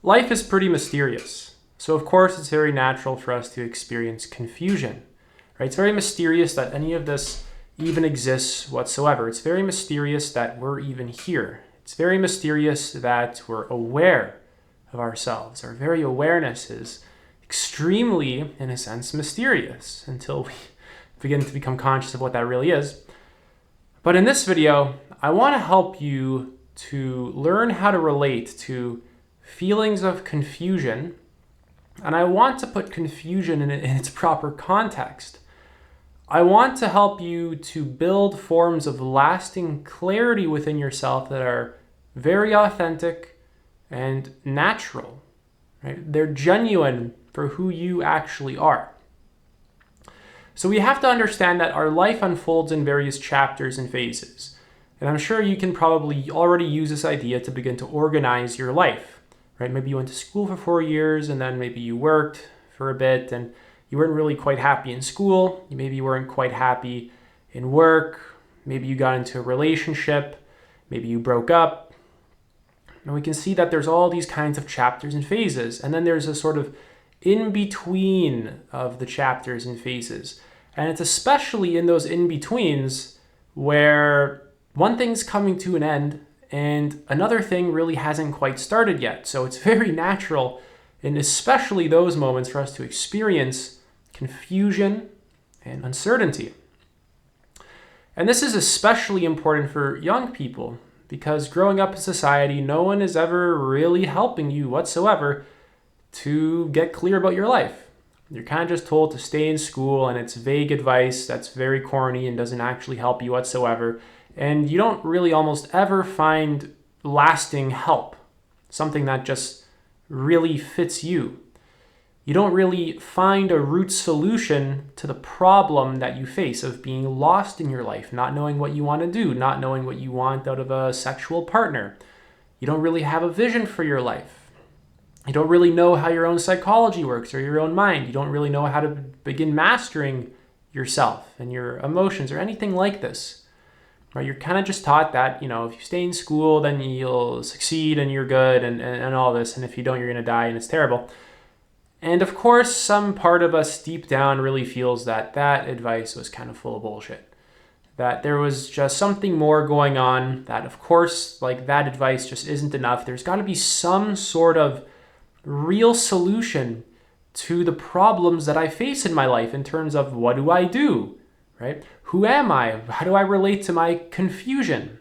Life is pretty mysterious. So of course it's very natural for us to experience confusion, right? It's very mysterious that any of this even exists whatsoever. It's very mysterious that we're even here. It's very mysterious that we're aware of ourselves. Our very awareness is extremely, in a sense, mysterious until we begin to become conscious of what that really is. But in this video, I want to help you to learn how to relate to feelings of confusion, and I want to put confusion in its proper context. I want to help you to build forms of lasting clarity within yourself that are very authentic and natural, right? They're genuine for who you actually are. So we have to understand that our life unfolds in various chapters and phases. And I'm sure you can probably already use this idea to begin to organize your life, right? Maybe you went to school for 4 years and then maybe you worked for a bit and you weren't really quite happy in school. Maybe you weren't quite happy in work. Maybe you got into a relationship. Maybe you broke up. And we can see that there's all these kinds of chapters and phases. And then there's a sort of in-between of the chapters and phases. And it's especially in those in-betweens where one thing's coming to an end and another thing really hasn't quite started yet. So it's very natural, and especially those moments, for us to experience confusion and uncertainty. And this is especially important for young people because growing up in society, no one is ever really helping you whatsoever to get clear about your life. You're kind of just told to stay in school, and it's vague advice that's very corny and doesn't actually help you whatsoever. And you don't really almost ever find lasting help, something that just really fits you. You don't really find a root solution to the problem that you face of being lost in your life, not knowing what you want to do, not knowing what you want out of a sexual partner. You don't really have a vision for your life. You don't really know how your own psychology works or your own mind. You don't really know how to begin mastering yourself and your emotions or anything like this. Right? You're kind of just taught that, if you stay in school, then you'll succeed and you're good and all this. And if you don't, you're going to die and it's terrible. And of course, some part of us deep down really feels that advice was kind of full of bullshit. That there was just something more going on, that of course, that advice just isn't enough. There's got to be some sort of real solution to the problems that I face in my life in terms of what do I do, right? Who am I? How do I relate to my confusion?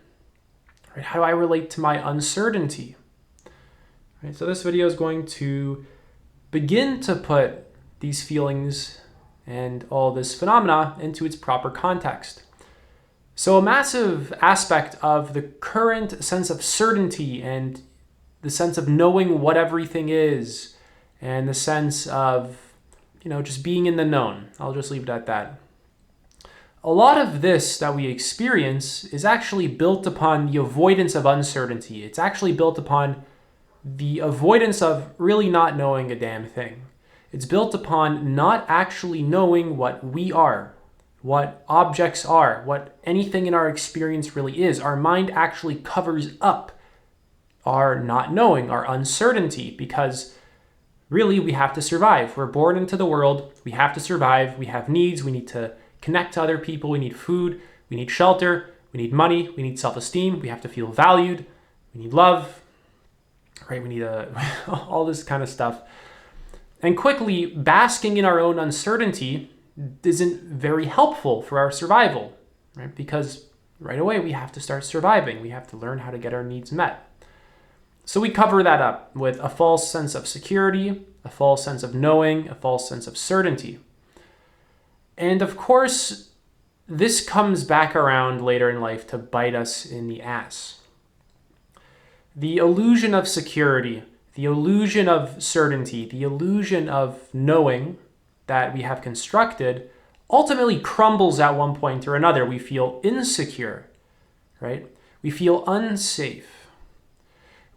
Right? How do I relate to my uncertainty? Right? So this video is going to begin to put these feelings and all this phenomena into its proper context. So a massive aspect of the current sense of certainty and the sense of knowing what everything is and the sense of, just being in the known. I'll just leave it at that. A lot of this that we experience is actually built upon the avoidance of uncertainty. It's actually built upon the avoidance of really not knowing a damn thing. It's built upon not actually knowing what we are, what objects are, what anything in our experience really is. Our mind actually covers up our not knowing, our uncertainty, because really we have to survive. We're born into the world, we have to survive, we have needs, we need to connect to other people, we need food, we need shelter, we need money, we need self-esteem, we have to feel valued, we need love, right? We need all this kind of stuff. And quickly, basking in our own uncertainty isn't very helpful for our survival, right? Because right away we have to start surviving. We have to learn how to get our needs met. So we cover that up with a false sense of security, a false sense of knowing, a false sense of certainty. And of course, this comes back around later in life to bite us in the ass. The illusion of security, the illusion of certainty, the illusion of knowing that we have constructed ultimately crumbles at one point or another. We feel insecure, right? We feel unsafe.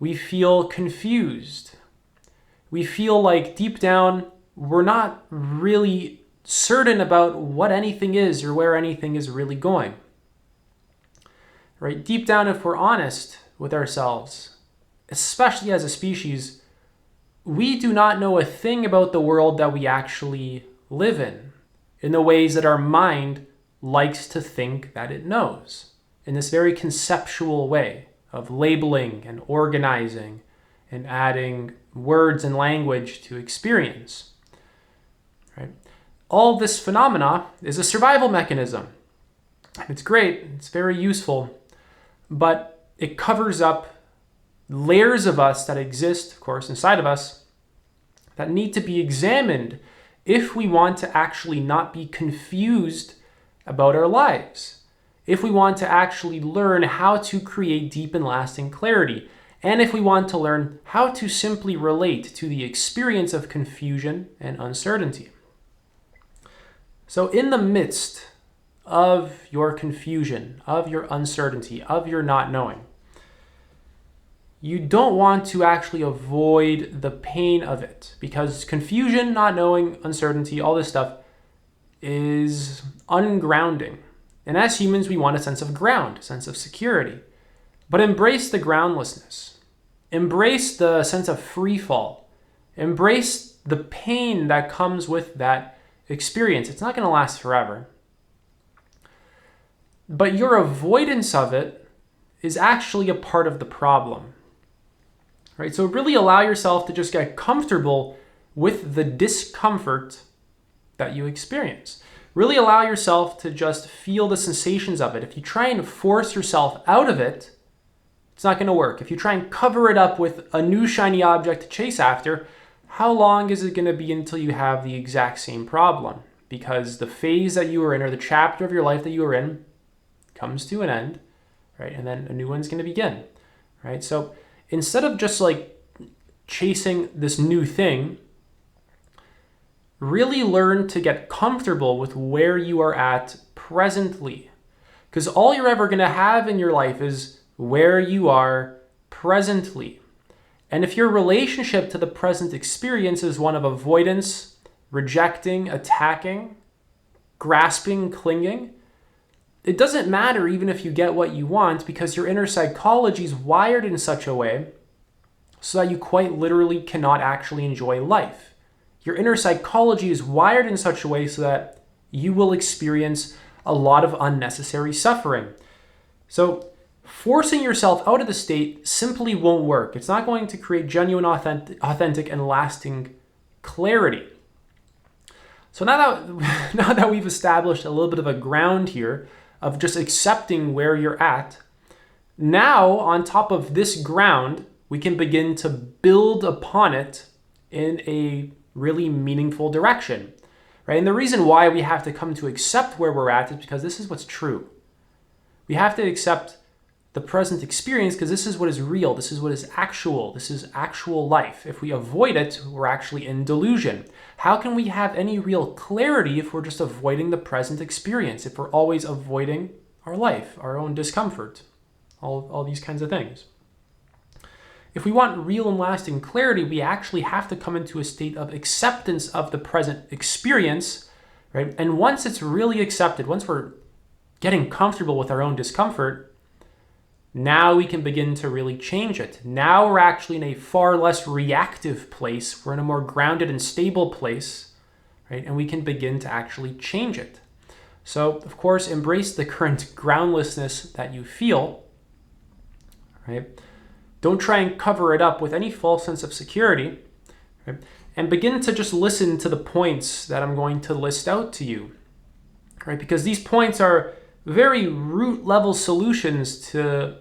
We feel confused. We feel like deep down, we're not really certain about what anything is or where anything is really going. Right? Deep down, if we're honest with ourselves, especially as a species, we do not know a thing about the world that we actually live in the ways that our mind likes to think that it knows, in this very conceptual way of labeling and organizing and adding words and language to experience. Right? All this phenomena is a survival mechanism. It's great, it's very useful, but it covers up layers of us that exist, of course, inside of us that need to be examined if we want to actually not be confused about our lives, if we want to actually learn how to create deep and lasting clarity, and if we want to learn how to simply relate to the experience of confusion and uncertainty. So in the midst of your confusion, of your uncertainty, of your not knowing, you don't want to actually avoid the pain of it, because confusion, not knowing, uncertainty, all this stuff is ungrounding. And as humans, we want a sense of ground, a sense of security. But embrace the groundlessness. Embrace the sense of free fall. Embrace the pain that comes with that experience. It's not going to last forever. But your avoidance of it is actually a part of the problem. Right? So really allow yourself to just get comfortable with the discomfort that you experience. Really allow yourself to just feel the sensations of it. If you try and force yourself out of it, it's not going to work. If you try and cover it up with a new shiny object to chase after, how long is it going to be until you have the exact same problem? Because the phase that you were in, or the chapter of your life that you were in, comes to an end, right? And then a new one's going to begin, right? So instead of just like chasing this new thing, really learn to get comfortable with where you are at presently. Because all you're ever going to have in your life is where you are presently. And if your relationship to the present experience is one of avoidance, rejecting, attacking, grasping, clinging, it doesn't matter even if you get what you want, because your inner psychology is wired in such a way so that you quite literally cannot actually enjoy life. Your inner psychology is wired in such a way so that you will experience a lot of unnecessary suffering. So forcing yourself out of the state simply won't work. It's not going to create genuine, authentic and lasting clarity. So now that we've established a little bit of a ground here of just accepting where you're at, now on top of this ground, we can begin to build upon it in a really meaningful direction, right? And the reason why we have to come to accept where we're at is because this is what's true. We have to accept the present experience because this is what is real. This is what is actual. This is actual life. If we avoid it, we're actually in delusion. How can we have any real clarity if we're just avoiding the present experience, if we're always avoiding our life, our own discomfort, all these kinds of things? If we want real and lasting clarity, we actually have to come into a state of acceptance of the present experience, right? And once it's really accepted, once we're getting comfortable with our own discomfort, now we can begin to really change it. Now we're actually in a far less reactive place. We're in a more grounded and stable place, right? And we can begin to actually change it. So, of course, embrace the current groundlessness that you feel, right? Don't try and cover it up with any false sense of security, right? And begin to just listen to the points that I'm going to list out to you, right? Because these points are very root level solutions to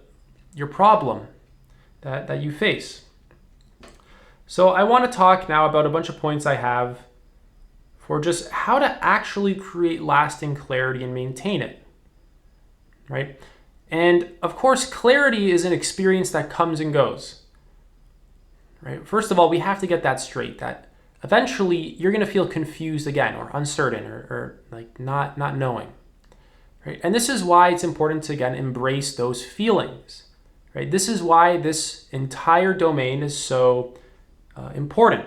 your problem that you face. So I want to talk now about a bunch of points I have for just how to actually create lasting clarity and maintain it, right? And of course, clarity is an experience that comes and goes, right? First of all, we have to get that straight, that eventually you're going to feel confused again, or uncertain, or like not knowing, right? And this is why it's important to, again, embrace those feelings, right? This is why this entire domain is so important,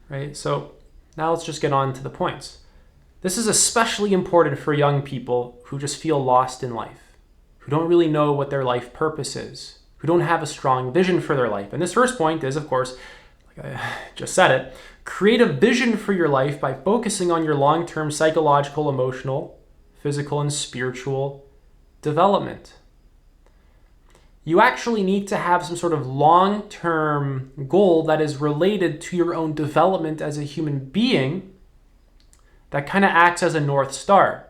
right? So now let's just get on to the points. This is especially important for young people who just feel lost in life, who don't really know what their life purpose is, who don't have a strong vision for their life. And this first point is, of course, like I just said it, create a vision for your life by focusing on your long-term psychological, emotional, physical, and spiritual development. You actually need to have some sort of long-term goal that is related to your own development as a human being that kind of acts as a North Star,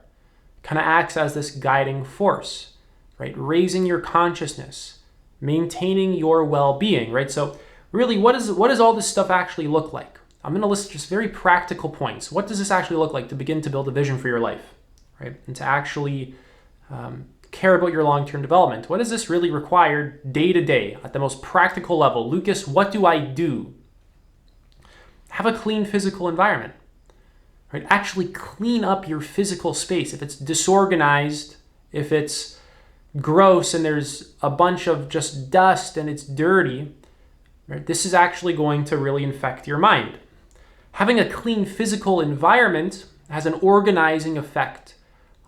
kind of acts as this guiding force, right? Raising your consciousness, maintaining your well-being, right? So really, what does all this stuff actually look like? I'm going to list just very practical points. What does this actually look like to begin to build a vision for your life, right? And to actually care about your long-term development. What does this really require day to day at the most practical level? Lucas, what do I do? Have a clean physical environment, right? Actually clean up your physical space. If it's disorganized, if it's gross and there's a bunch of just dust and it's dirty, right? This is actually going to really infect your mind. Having a clean physical environment has an organizing effect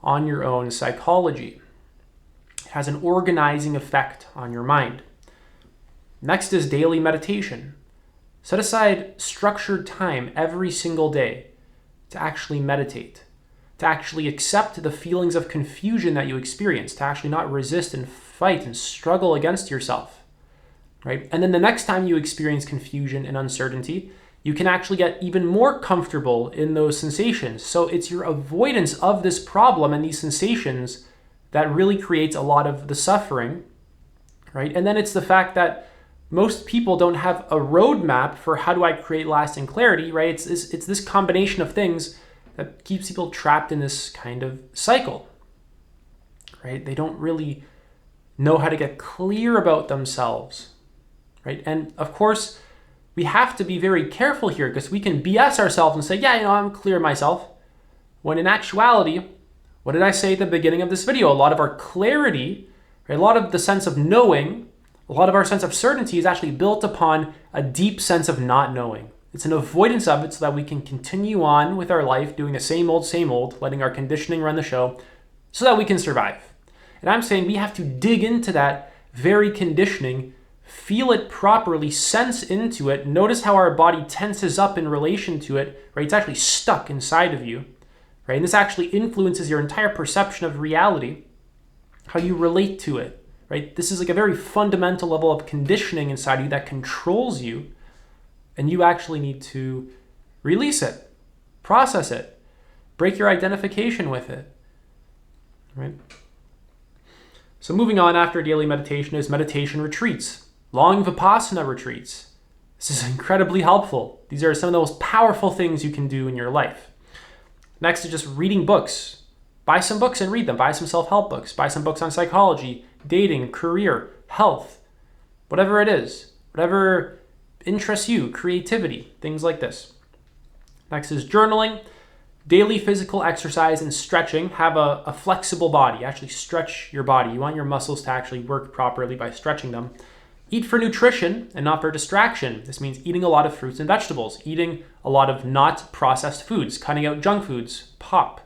on your own psychology. It has an organizing effect on your mind. Next is daily meditation. Set aside structured time every single day to actually meditate, to actually accept the feelings of confusion that you experience, to actually not resist and fight and struggle against yourself, right? And then the next time you experience confusion and uncertainty, you can actually get even more comfortable in those sensations. So it's your avoidance of this problem and these sensations that really creates a lot of the suffering, right? And then it's the fact that most people don't have a roadmap for how do I create lasting clarity, right? It's this combination of things that keeps people trapped in this kind of cycle, right? They don't really know how to get clear about themselves, right? And of course, we have to be very careful here because we can BS ourselves and say, yeah, I'm clear myself. When in actuality, what did I say at the beginning of this video? A lot of our clarity, right, a lot of the sense of knowing, a lot of our sense of certainty is actually built upon a deep sense of not knowing. It's an avoidance of it so that we can continue on with our life doing the same old, letting our conditioning run the show so that we can survive. And I'm saying we have to dig into that very conditioning, feel it properly, sense into it, notice how our body tenses up in relation to it, right? It's actually stuck inside of you, right? And this actually influences your entire perception of reality, how you relate to it, right? This is like a very fundamental level of conditioning inside you that controls you, and you actually need to release it, process it, break your identification with it, right? So moving on after daily meditation is meditation retreats, long Vipassana retreats. This is incredibly helpful. These are some of the most powerful things you can do in your life. Next is just reading books. Buy some books and read them. Buy some self-help books. Buy some books on psychology, dating, career, health, whatever it is, whatever interests you, creativity, things like this. Next is journaling, daily physical exercise and stretching. Have a flexible body. Actually stretch your body. You want your muscles to actually work properly by stretching them. Eat for nutrition and not for distraction. This means eating a lot of fruits and vegetables, eating a lot of not processed foods, cutting out junk foods, pop,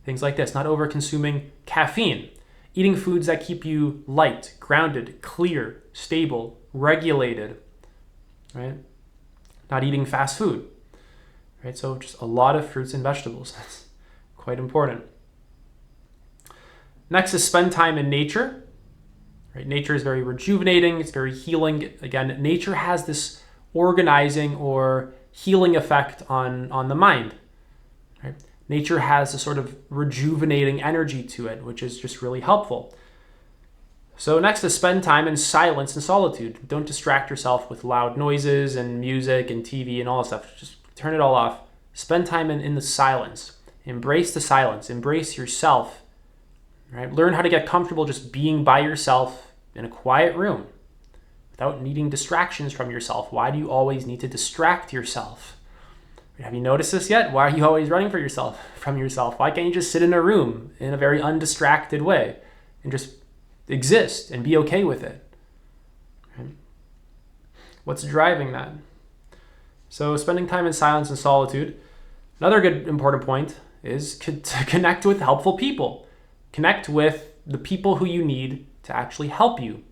things like this, not over consuming caffeine, eating foods that keep you light, grounded, clear, stable, regulated, right? Not eating fast food, right? So just a lot of fruits and vegetables. That's quite important. Next is spend time in nature. Right? Nature is very rejuvenating. It's very healing. Again, nature has this organizing or healing effect on the mind. Right? Nature has a sort of rejuvenating energy to it, which is just really helpful. So next is spend time in silence and solitude. Don't distract yourself with loud noises and music and TV and all that stuff. Just turn it all off. Spend time in the silence. Embrace the silence. Embrace yourself. Right? Learn how to get comfortable just being by yourself in a quiet room without needing distractions from yourself. Why do you always need to distract yourself? Have you noticed this yet? Why are you always running from yourself? Why can't you just sit in a room in a very undistracted way and just exist and be okay with it? Right? What's driving that? So spending time in silence and solitude. Another good important point is to connect with helpful people. Connect with the people who you need to actually help you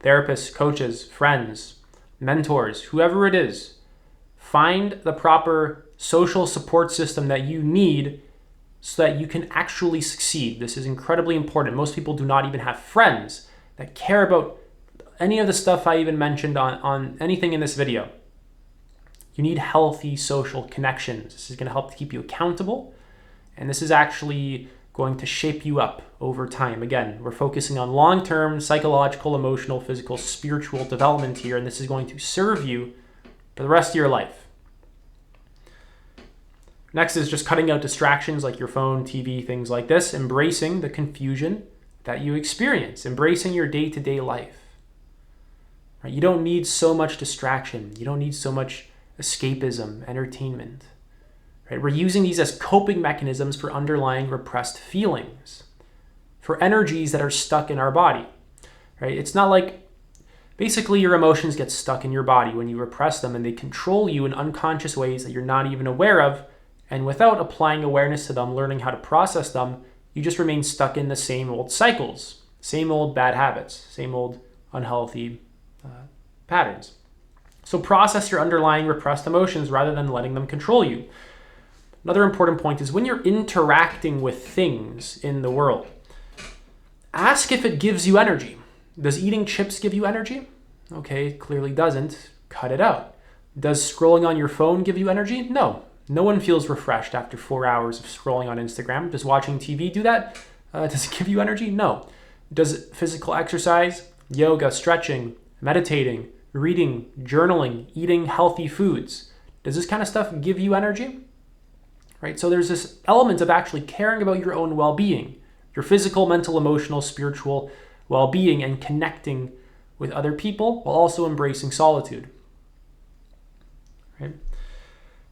therapists, coaches, friends, mentors, whoever it is. Find the proper social support system that you need so that you can actually succeed. This is incredibly important. Most people do not even have friends that care about any of the stuff I even mentioned on anything in this video. You need healthy social connections. This is going to help to keep you accountable, and this is actually going to shape you up over time. Again, we're focusing on long-term psychological, emotional, physical, spiritual development here, and this is going to serve you for the rest of your life. Next is just cutting out distractions like your phone, TV, things like this, embracing the confusion that you experience, embracing your day-to-day life. Right? You don't need so much distraction. You don't need so much escapism, entertainment. Right? We're using these as coping mechanisms for underlying repressed feelings, for energies that are stuck in our body. Right? It's not like basically your emotions get stuck in your body when you repress them, and they control you in unconscious ways that you're not even aware of. And without applying awareness to them, learning how to process them, you just remain stuck in the same old cycles, same old bad habits, same old unhealthy patterns. So process your underlying repressed emotions rather than letting them control you. Another important point is when you're interacting with things in the world, ask if it gives you energy. Does eating chips give you energy? Okay, it clearly doesn't. Cut it out. Does scrolling on your phone give you energy? No. No one feels refreshed after 4 hours of scrolling on Instagram. Does watching TV do that? Does it give you energy? No. Does physical exercise, yoga, stretching, meditating, reading, journaling, eating healthy foods, does this kind of stuff give you energy? Right? So there's this element of actually caring about your own well-being, your physical, mental, emotional, spiritual well-being, and connecting with other people while also embracing solitude. Right?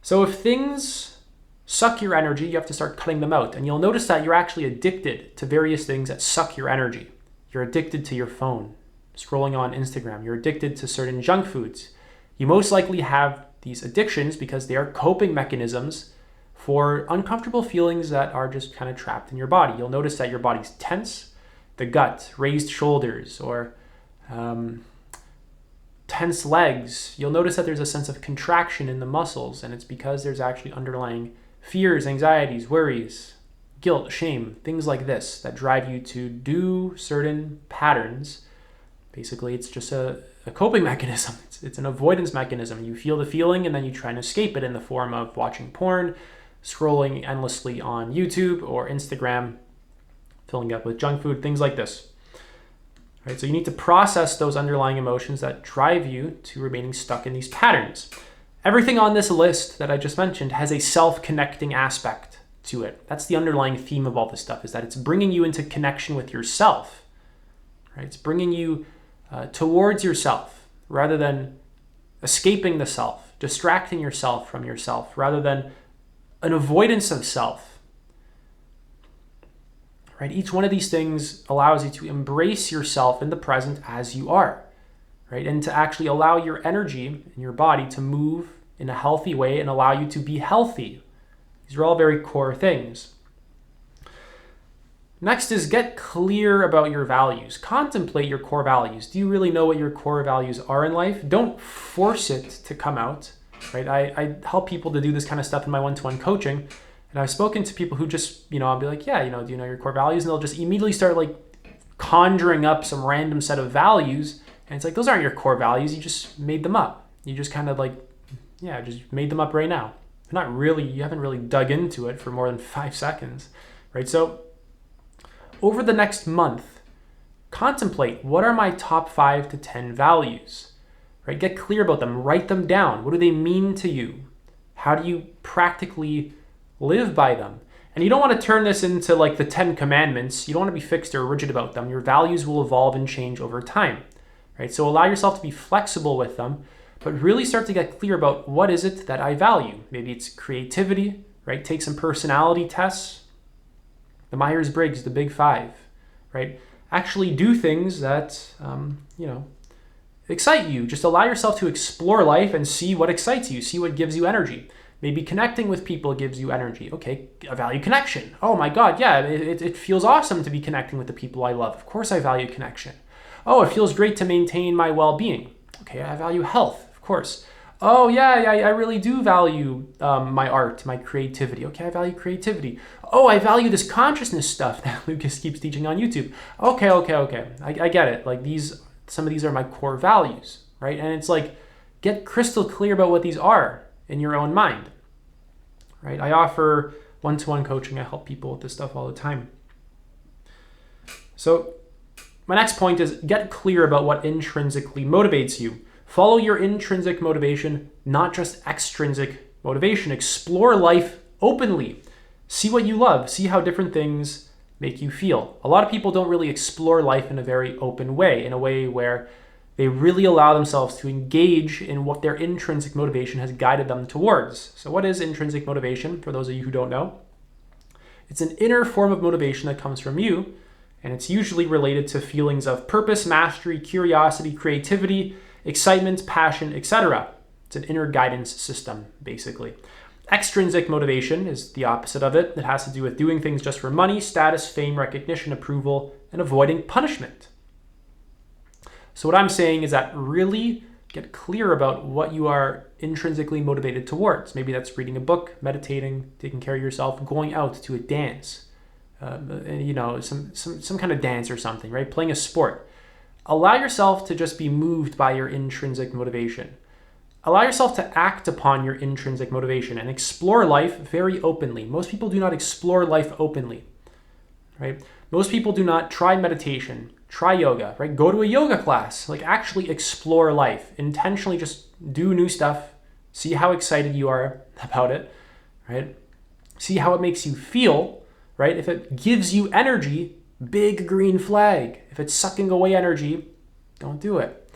So if things suck your energy, you have to start cutting them out. And you'll notice that you're actually addicted to various things that suck your energy. You're addicted to your phone, scrolling on Instagram. You're addicted to certain junk foods. You most likely have these addictions because they are coping mechanisms for uncomfortable feelings that are just kind of trapped in your body. You'll notice that your body's tense, the gut, raised shoulders, or tense legs. You'll notice that there's a sense of contraction in the muscles, and it's because there's actually underlying fears, anxieties, worries, guilt, shame, things like this that drive you to do certain patterns. Basically, it's just a coping mechanism. It's an avoidance mechanism. You feel the feeling and then you try and escape it in the form of watching porn, scrolling endlessly on YouTube or Instagram, filling up with junk food, things like this. Right, so you need to process those underlying emotions that drive you to remaining stuck in these patterns. Everything on this list that I just mentioned has a self-connecting aspect to it. That's the underlying theme of all this stuff, is that it's bringing you into connection with yourself. Right? It's bringing you towards yourself rather than escaping the self, distracting yourself from yourself rather than an avoidance of self. Right? Each one of these things allows you to embrace yourself in the present as you are, right? And to actually allow your energy and your body to move in a healthy way and allow you to be healthy. These are all very core things. Next is get clear about your values. Contemplate your core values. Do you really know what your core values are in life? Don't force it to come out, right? I help people to do this kind of stuff in my one-to-one coaching. And I've spoken to people who just, I'll be like, yeah, do you know your core values? And they'll just immediately start like conjuring up some random set of values. And it's like, those aren't your core values. You just made them up. You just kind of just made them up right now. Not really, you haven't really dug into it for more than 5 seconds, right? So over the next month, contemplate, what are my top 5 to 10 values, right? Get clear about them, write them down. What do they mean to you? How do you practically live by them? And you don't want to turn this into like the 10 commandments. You don't want to be fixed or rigid about them. Your values will evolve and change over time, right? So allow yourself to be flexible with them, but really start to get clear about what is it that I value. Maybe it's creativity, right? Take some personality tests, the Myers-Briggs, the Big Five, right? Actually do things that, excite you. Just allow yourself to explore life and see what excites you, see what gives you energy. Maybe connecting with people gives you energy. Okay, I value connection. Oh my God, yeah, it feels awesome to be connecting with the people I love. Of course I value connection. Oh, it feels great to maintain my well-being. Okay, I value health, of course. Oh yeah, I really do value my art, my creativity. Okay, I value creativity. Oh, I value this consciousness stuff that Lucas keeps teaching on YouTube. Okay. I get it. Like some of these are my core values, right? And it's like, get crystal clear about what these are in your own mind, right? I offer one-to-one coaching. I help people with this stuff all the time. So my next point is get clear about what intrinsically motivates you. Follow your intrinsic motivation, not just extrinsic motivation. Explore life openly. See what you love. See how different things make you feel. A lot of people don't really explore life in a very open way, in a way where they really allow themselves to engage in what their intrinsic motivation has guided them towards. So what is intrinsic motivation, for those of you who don't know? It's an inner form of motivation that comes from you, and it's usually related to feelings of purpose, mastery, curiosity, creativity, excitement, passion, etc. It's an inner guidance system, basically. Extrinsic motivation is the opposite of it. It has to do with doing things just for money, status, fame, recognition, approval, and avoiding punishment. So what I'm saying is that really get clear about what you are intrinsically motivated towards. Maybe that's reading a book, meditating, taking care of yourself, going out to a dance, some kind of dance or something, right? Playing a sport. Allow yourself to just be moved by your intrinsic motivation. Allow yourself to act upon your intrinsic motivation and explore life very openly. Most people do not explore life openly, right? Most people do not try meditation, try yoga, right? Go to a yoga class, like actually explore life. Intentionally just do new stuff, see how excited you are about it, right? See how it makes you feel, right? If it gives you energy, big green flag. If it's sucking away energy, don't do it,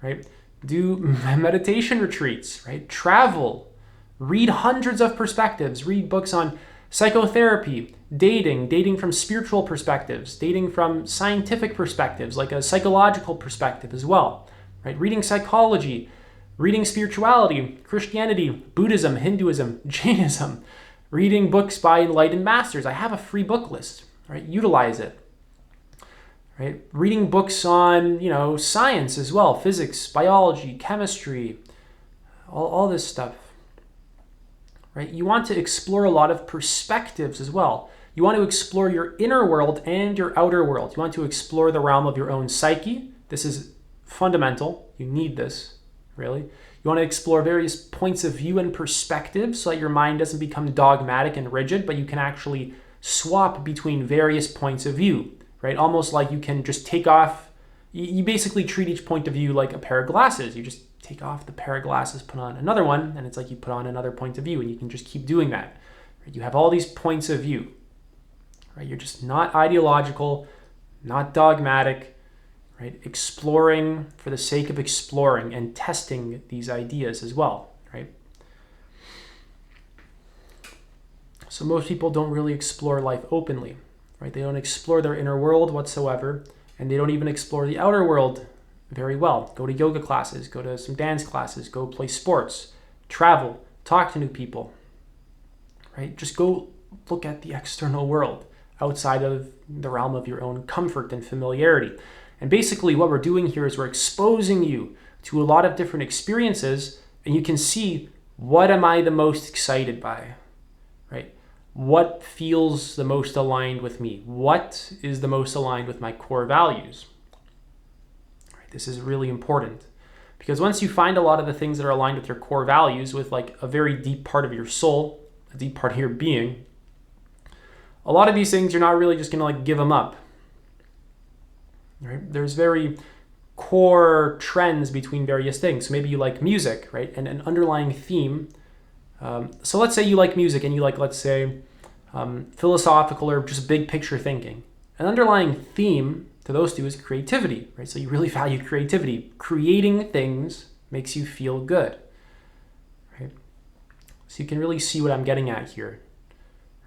right? Do meditation retreats, right? Travel, read hundreds of perspectives, read books on psychotherapy, dating from spiritual perspectives, dating from scientific perspectives, like a psychological perspective as well, right? Reading psychology, reading spirituality, Christianity, Buddhism, Hinduism, Jainism, reading books by enlightened masters. I have a free book list, right? Utilize it. Right? Reading books on, science as well, physics, biology, chemistry, all this stuff. Right? You want to explore a lot of perspectives as well. You want to explore your inner world and your outer world. You want to explore the realm of your own psyche. This is fundamental. You need this, really. You want to explore various points of view and perspectives so that your mind doesn't become dogmatic and rigid, but you can actually swap between various points of view. Right? Almost like you can just take off, you basically treat each point of view like a pair of glasses. You just take off the pair of glasses, put on another one, and it's like you put on another point of view, and you can just keep doing that. Right? You have all these points of view. Right? You're just not ideological, not dogmatic, right? Exploring for the sake of exploring and testing these ideas as well, right? So most people don't really explore life openly. Right? They don't explore their inner world whatsoever, and they don't even explore the outer world very well. Go to yoga classes, go to some dance classes, go play sports, travel, talk to new people, right? Just go look at the external world outside of the realm of your own comfort and familiarity. And basically what we're doing here is we're exposing you to a lot of different experiences, and you can see, what am I the most excited by, right? What feels the most aligned with me? What is the most aligned with my core values? Right, this is really important, because once you find a lot of the things that are aligned with your core values, with like a very deep part of your soul, a deep part of your being, a lot of these things you're not really just going to like give them up. Right? There's very core trends between various things. So maybe you like music, right? And an underlying theme. So let's say you like music and you like, let's say, philosophical or just big picture thinking. An underlying theme to those two is creativity, right? So you really value creativity. Creating things makes you feel good, right? So you can really see what I'm getting at here,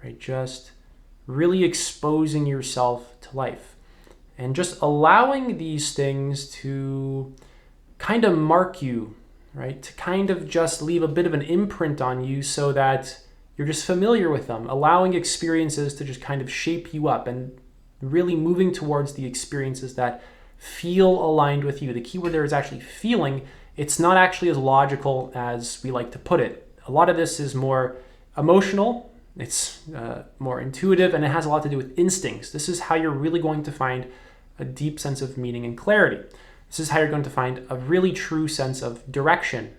right? Just really exposing yourself to life and just allowing these things to kind of mark you, right? To kind of just leave a bit of an imprint on you so that you're just familiar with them, allowing experiences to just kind of shape you up and really moving towards the experiences that feel aligned with you. The keyword there is actually feeling. It's not actually as logical as we like to put it. A lot of this is more emotional, it's more intuitive, and it has a lot to do with instincts. This is how you're really going to find a deep sense of meaning and clarity. This is how you're going to find a really true sense of direction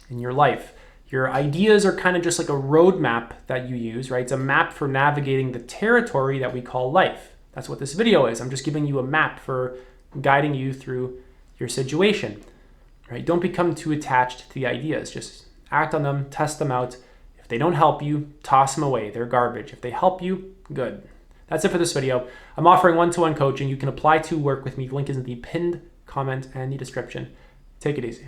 in your life. Your ideas are kind of just like a roadmap that you use, right? It's a map for navigating the territory that we call life. That's what this video is. I'm just giving you a map for guiding you through your situation, right? Don't become too attached to the ideas. Just act on them, test them out. If they don't help you, toss them away. They're garbage. If they help you, good. That's it for this video. I'm offering one-to-one coaching. You can apply to work with me. The link is in the pinned comment and the description. Take it easy.